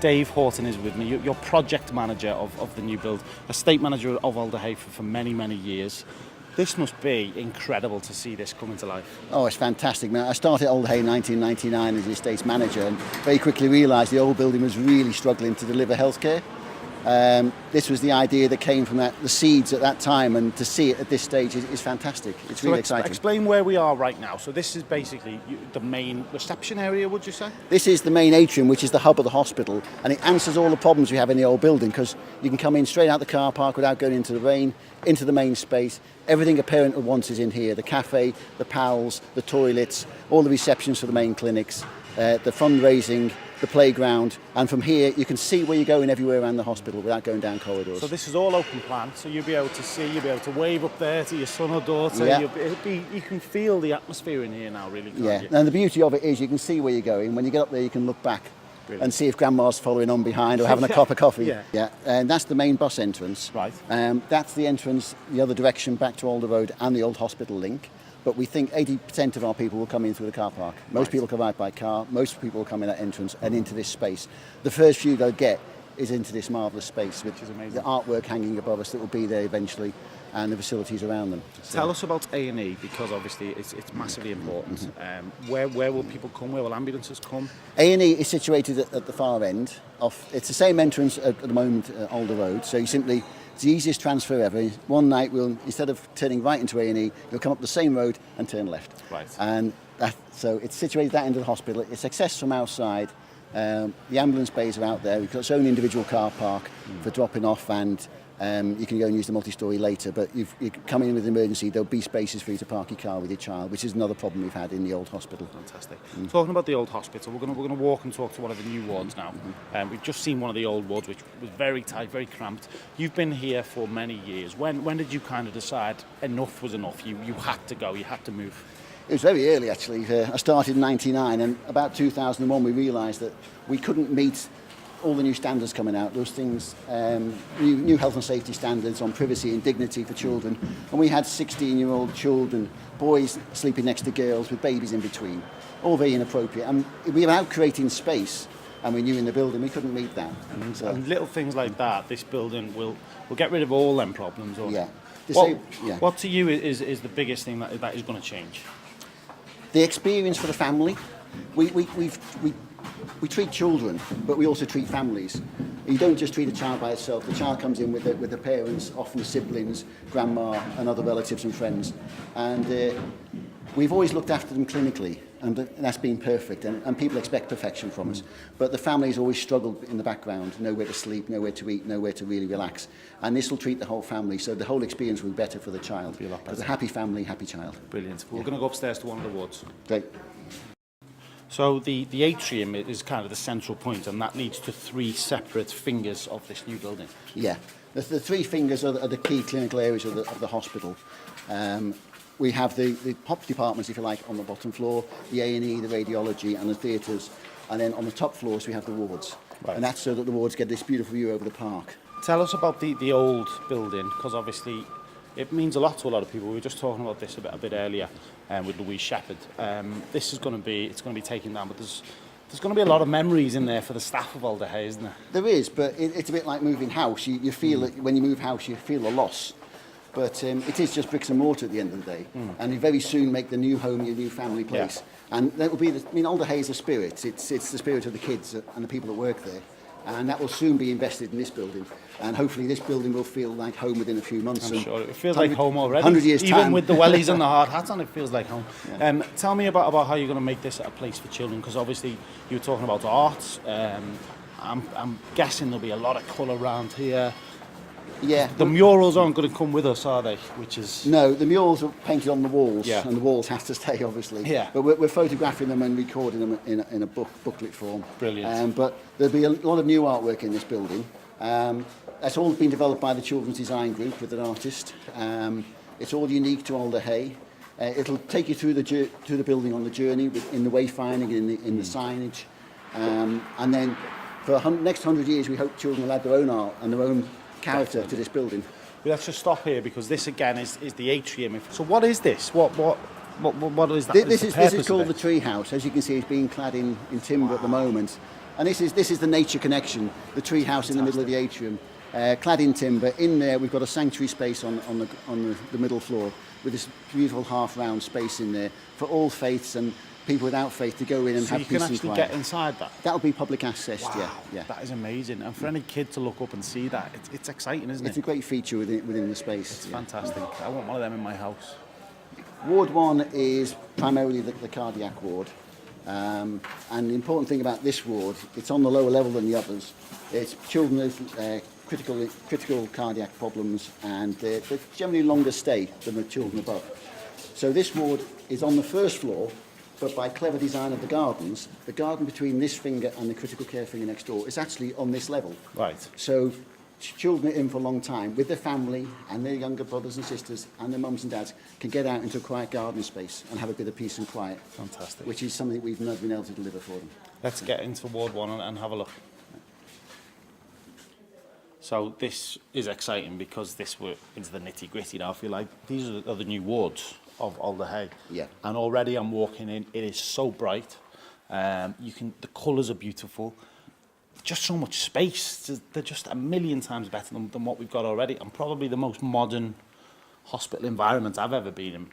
Dave Houghton is with me. You're project manager of the new build, estate manager of Alder for many, many years. This must be incredible to see this come into life. Oh, it's fantastic. Man, I started at Alder in 1999 as the estates manager and very quickly realised the old building was really struggling to deliver healthcare. This was the idea that came from the seeds at that time, and to see it at this stage is fantastic. It's really exciting. Explain where we are right now. So this is basically the main reception area, would you say? This is the main atrium, which is the hub of the hospital, and it answers all the problems we have in the old building, because you can come in straight out the car park without going into the rain, into the main space. Everything a parent wants is in here: the cafe, the pals, the toilets, all the receptions for the main clinics, the fundraising, the playground, and from here you can see where you're going everywhere around the hospital without going down corridors. So this is all open plan, so you'll be able to see, you'll be able to wave up there to your son or daughter. Yeah. You can feel the atmosphere in here now, really, can't Yeah, you? and the beauty of it is you can see where you're going. When you get up there you can look back. Brilliant. And see if Grandma's following on behind or having a cup of coffee. Yeah. And that's the main bus entrance. Right. That's the entrance the other direction back to Alder Road and the old hospital link. But we think 80% of our people will come in through the car park. Most people come out by car. Most people will come in that entrance and into this space. The first view they'll get is into this marvellous space with is amazing. The artwork hanging above us that will be there eventually, and the facilities around them. Tell us about A&E, because obviously it's massively important. Where will people come? Where will ambulances come? A&E is situated at the far end. It's the same entrance at the moment at Alder Road, so it's the easiest transfer ever. One night instead of turning right into A&E, you'll come up the same road and turn left. Right. And so it's situated at that end of the hospital. It's accessed from outside. The ambulance bays are out there. We've got its own individual car park for dropping off, and you can go and use the multi-storey later. But you come in with an emergency, there'll be spaces for you to park your car with your child, which is another problem we've had in the old hospital. Fantastic. Talking about the old hospital, we're going to walk and talk to one of the new wards now. We've just seen one of the old wards, which was very tight, very cramped. You've been here for many years. When did you kind of decide enough was enough? You had to go, you had to move? It was very early, actually. I started in '99, and about 2001 we realised that we couldn't meet all the new standards coming out. Those things, new health and safety standards on privacy and dignity for children. And we had 16-year-old children, boys sleeping next to girls with babies in between. All very inappropriate. And we were out creating space, and we knew in the building we couldn't meet that. And little things like that, this building will get rid of all them problems. Yeah. What to you is the biggest thing that is going to change? The experience for the family. We treat children, but we also treat families. You don't just treat a child by itself. The child comes in with the parents, often siblings, grandma, and other relatives and friends. And we've always looked after them clinically, and that's been perfect. And people expect perfection from us. But the families always struggled in the background, nowhere to sleep, nowhere to eat, nowhere to really relax. And this will treat the whole family, so the whole experience will be better for the child. Be a lot better. Because a happy family, happy child. Brilliant. We're going to go upstairs to one of the wards. Great. So the atrium is kind of the central point, and that leads to three separate fingers of this new building. Yeah, the three fingers are the key clinical areas of the hospital. We have the pop departments, if you like, on the bottom floor, the A&E, the radiology, and the theatres, and then on the top floors we have the wards. Right. And that's so that the wards get this beautiful view over the park. Tell us about the old building, because obviously it means a lot to a lot of people. We were just talking about this a bit earlier with Louise Shepherd. This is going to be taken down, but there's going to be a lot of memories in there for the staff of Alder, isn't there? There is, but it's a bit like moving house. You feel that when you move house, you feel a loss. But it is just bricks and mortar at the end of the day. And you very soon make the new home your new family place. Yeah. And that will be, Alder is a spirit. It's the spirit of the kids and the people that work there. And that will soon be invested in this building. And hopefully this building will feel like home within a few months. I'm sure it feels like home already. 100 years' Even time. with the wellies and the hard hats on, it feels like home. Yeah. Tell me about how you're going to make this a place for children, because obviously you were talking about art. I'm guessing there'll be a lot of colour around here. Yeah. The murals aren't going to come with us, are they? No, the murals are painted on the walls, yeah. And the walls have to stay, obviously. Yeah. But we're photographing them and recording them in a booklet form. Brilliant. But there'll be a lot of new artwork in this building. That's all been developed by the Children's Design Group with an artist. It's all unique to Alder. It'll take you through the building on the journey, in the wayfinding, in the signage. And then for the next 100 years, we hope children will add their own art and their own character to this building. Let's just stop here, because this again is the atrium. So what is this? What What is that? This is called the tree house. As you can see, it's being clad in timber at the moment. And this is the nature connection, the tree house in the middle of the atrium, clad in timber. In there, we've got a sanctuary space on the middle floor with this beautiful half-round space in there for all faiths and people without faith to go in and have peace and quiet. So you can actually get inside that? That'll be public access, yeah. That is amazing. And for any kid to look up and see that, it's exciting, isn't it? It's a great feature within the space. It's fantastic. I want one of them in my house. Ward 1 is primarily the cardiac ward. And the important thing about this ward, it's on the lower level than the others. It's children with critical cardiac problems, and they're generally longer stay than the children above. So this ward is on the first floor, but by clever design of the garden between this finger and the critical care finger next door is actually on this level. Right. So children are in for a long time with their family and their younger brothers and sisters and their mums and dads can get out into a quiet garden space and have a bit of peace and quiet. Fantastic. Which is something we've never been able to deliver for them. Let's get into Ward 1 and have a look. So this is exciting because we're into the nitty gritty now. I feel like these are the new wards of Alder. Yeah. And already I'm walking in. It is so bright. The colours are beautiful. Just so much space. They're just a million times better than what we've got already, and probably the most modern hospital environment I've ever been in.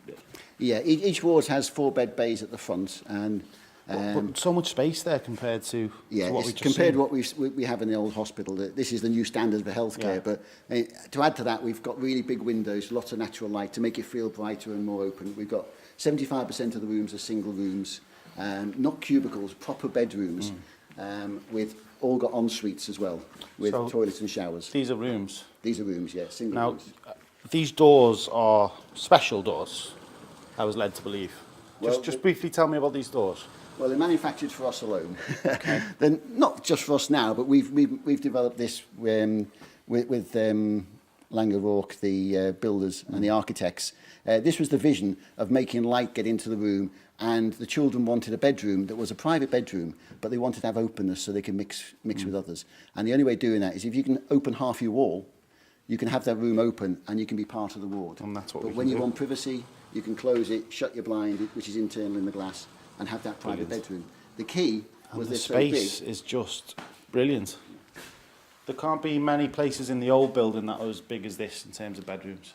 Yeah, each ward has 4-bed bays at the front, and but so much space there compared to what we've just compared seen. to what we have in the old hospital. This is the new standard for healthcare. Yeah. But to add to that, we've got really big windows, lots of natural light to make it feel brighter and more open. We've got 75% of the rooms are single rooms, not cubicles, proper bedrooms, with all got en suites as well, with toilets and showers. These are rooms? These are rooms, yeah, single rooms. Now, these doors are special doors, I was led to believe. Well, just briefly tell me about these doors. Well, they're manufactured for us alone. Okay. They're not just for us now, but we've developed this with Langer Rourke, the builders and the architects. This was the vision of making light get into the room, and the children wanted a bedroom that was a private bedroom, but they wanted to have openness so they can mix with others. And the only way of doing that is if you can open half your wall, you can have that room open and you can be part of the ward. And that's what but when you want privacy, you can close it, shut your blind, which is internal in the glass, and have that private bedroom. The key was the space is just brilliant. There can't be many places in the old building that are as big as this in terms of bedrooms.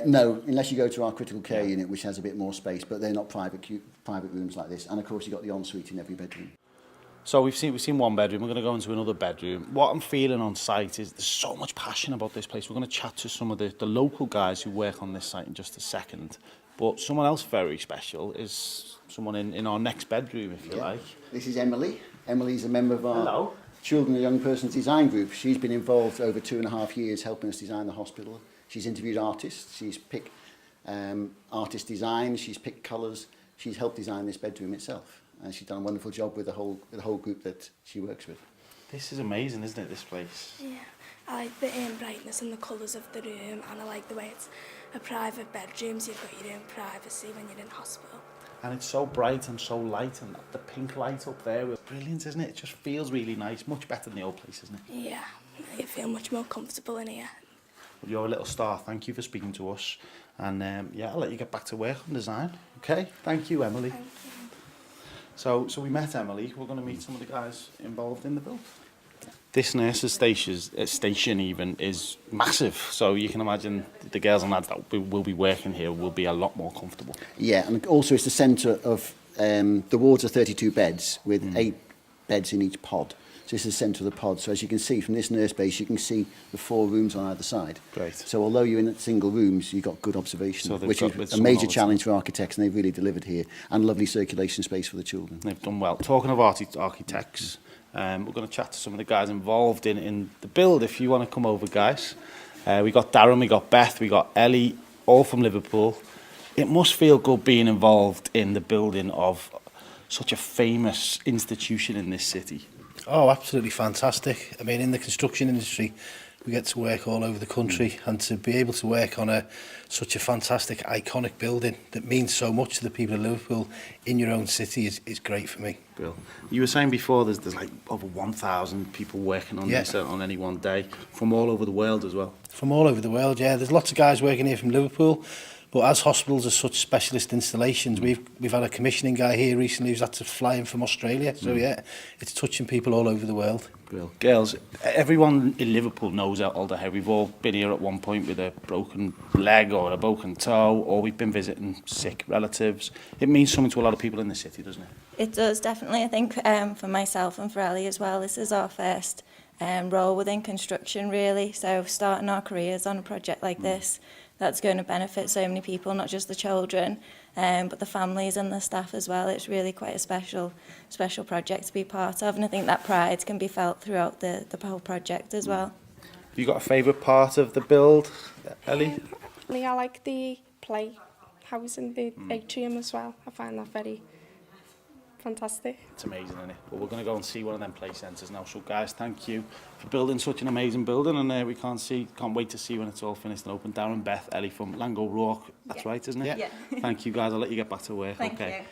No, unless you go to our critical care unit, which has a bit more space, but they're not private rooms like this. And of course, you've got the ensuite in every bedroom. So we've seen one bedroom. We're going to go into another bedroom. What I'm feeling on site is there's so much passion about this place. We're going to chat to some of the local guys who work on this site in just a second. But someone else very special is someone in our next bedroom, if you like. This is Emily. Emily's a member of our Children and Young Persons Design Group. She's been involved over 2.5 years helping us design the hospital. She's interviewed artists. She's picked artist design. She's picked colours. She's helped design this bedroom itself. And she's done a wonderful job with the whole group that she works with. This is amazing, isn't it, this place? Yeah, I like the brightness and the colours of the room, and I like the way it's a private bedroom, so you've got your own privacy when you're in hospital. And it's so bright and so light, and the pink light up there is brilliant, isn't it? It just feels really nice, much better than the old place, isn't it? Yeah, you feel much more comfortable in here. Well, you're a little star. Thank you for speaking to us. And I'll let you get back to work on design. Okay? Thank you, Emily. Thank you. So we met Emily. We're going to meet some of the guys involved in the build. This nurse's station even is massive, so you can imagine the girls and lads that will be working here will be a lot more comfortable. Yeah, and also it's the centre of the wards are 32 beds with 8 beds in each pod. So this is the centre of the pod. So as you can see from this nurse base, you can see the 4 rooms on either side. Great. So although you're in single rooms, you've got good observation, So which is a major challenge for architects, and they've really delivered here, and lovely circulation space for the children. They've done well. Talking of architects, we're going to chat to some of the guys involved in the build. If you want to come over, guys. We got Darren, we got Beth, we got Ellie, all from Liverpool. It must feel good being involved in the building of such a famous institution in this city. Oh, absolutely fantastic. I mean, in the construction industry, we get to work all over the country, and to be able to work on such a fantastic, iconic building that means so much to the people of Liverpool in your own city is great for me. Bill, you were saying before there's like over 1,000 people working on this on any one day, from all over the world as well. From all over the world, yeah. There's lots of guys working here from Liverpool, But as hospitals are such specialist installations, we've had a commissioning guy here recently who's had to fly in from Australia. So yeah, it's touching people all over the world. Real. Girls, everyone in Liverpool knows Alder. We've all been here at one point with a broken leg or a broken toe, or we've been visiting sick relatives. It means something to a lot of people in the city, doesn't it? It does, definitely. I think for myself and for Ellie as well, this is our first role within construction, really. So starting our careers on a project like this, that's going to benefit so many people, not just the children, but the families and the staff as well. It's really quite a special project to be part of, and I think that pride can be felt throughout the whole project as well. Have you got a favourite part of the build, Ellie? I like the playhouse and the Atrium as well. I find that very fantastic. It's amazing, isn't it? Well, we're going to go and see one of them play centres now. So, guys, thank you for building such an amazing building, and we can't wait to see when it's all finished and open. Darren, Beth, Ellie from Lango Rourke. That's right, isn't it? Yeah. Thank you, guys. I'll let you get back to work. Thank okay. you.